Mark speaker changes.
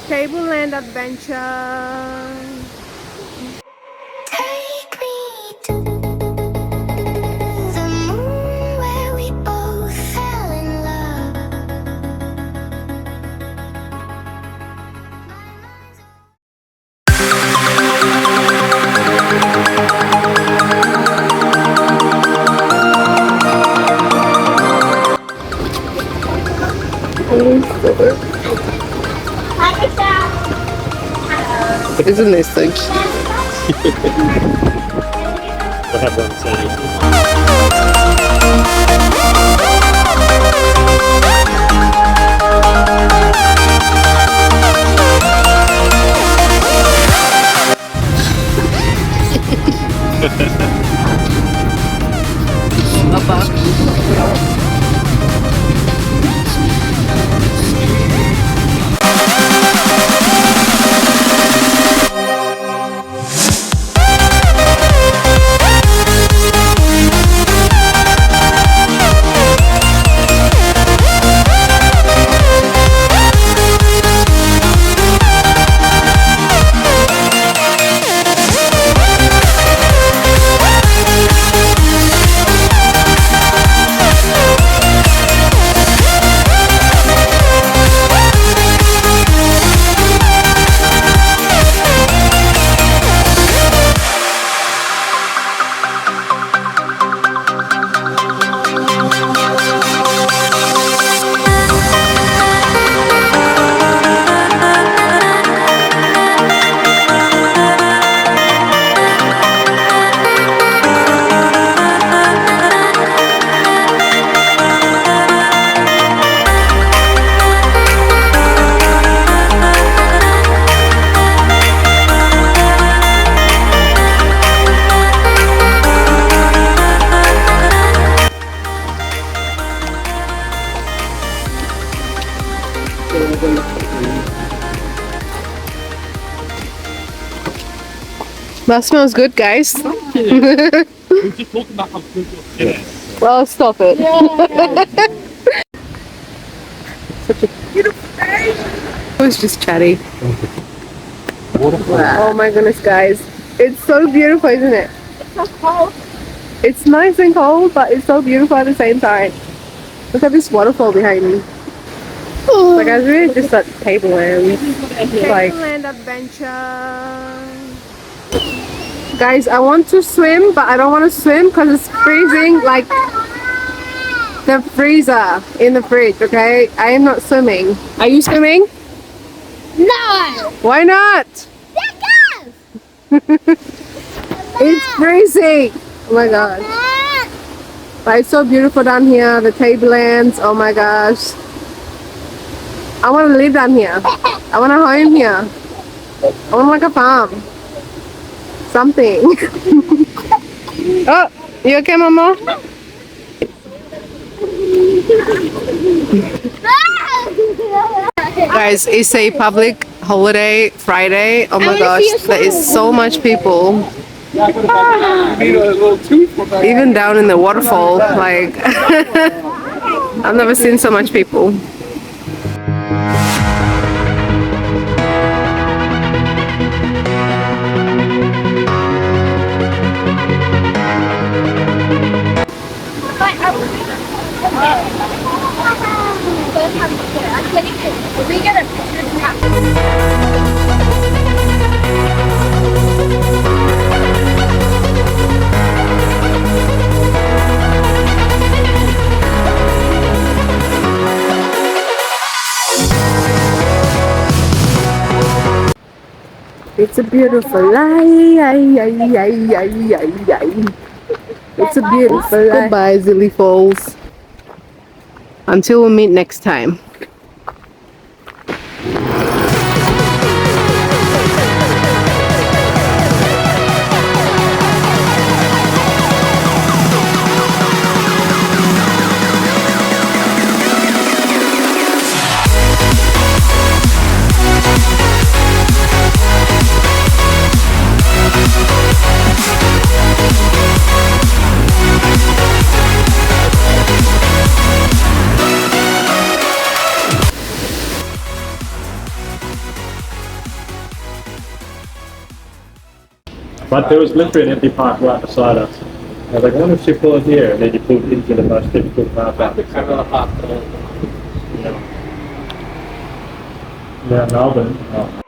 Speaker 1: Tableland adventure.
Speaker 2: Take me to the moon where we both fell in love.
Speaker 1: Isn't this so cute?
Speaker 3: We'll have one saying.
Speaker 1: That smells good, guys.
Speaker 3: We're just talking about how good your skin is.
Speaker 1: Well, stop it. Such a beautiful day. It was just chatty. Wow. Oh my goodness, guys. It's so beautiful, isn't it? It's so cold. It's nice and cold, but it's so beautiful at the same time. Look at this waterfall behind me. So guys, we're just at Tableland. Tableland adventure. Guys, I want to swim, but I don't want to swim because it's freezing like the freezer in the fridge, okay? I am not swimming. Are you swimming?
Speaker 2: No!
Speaker 1: Why not?
Speaker 2: Because!
Speaker 1: It's freezing! Oh my gosh. But it's so beautiful down here, the tablelands, oh my gosh. I want to live down here. I want a home here. I want like a farm. Something. Oh, you okay, Mama? Guys, it's a public holiday Friday. Oh my gosh, there is so much people. Even down in the waterfall, like I've never seen so much people.
Speaker 2: We get a picture.
Speaker 1: It's a beautiful life. It's a beautiful life. Goodbye, Zilly Falls. Until we meet next time.
Speaker 4: But there was literally an empty park right beside us. I was like, I wonder if she pulled here, and then you pulled into the most difficult car park. Yeah, Melbourne. Oh.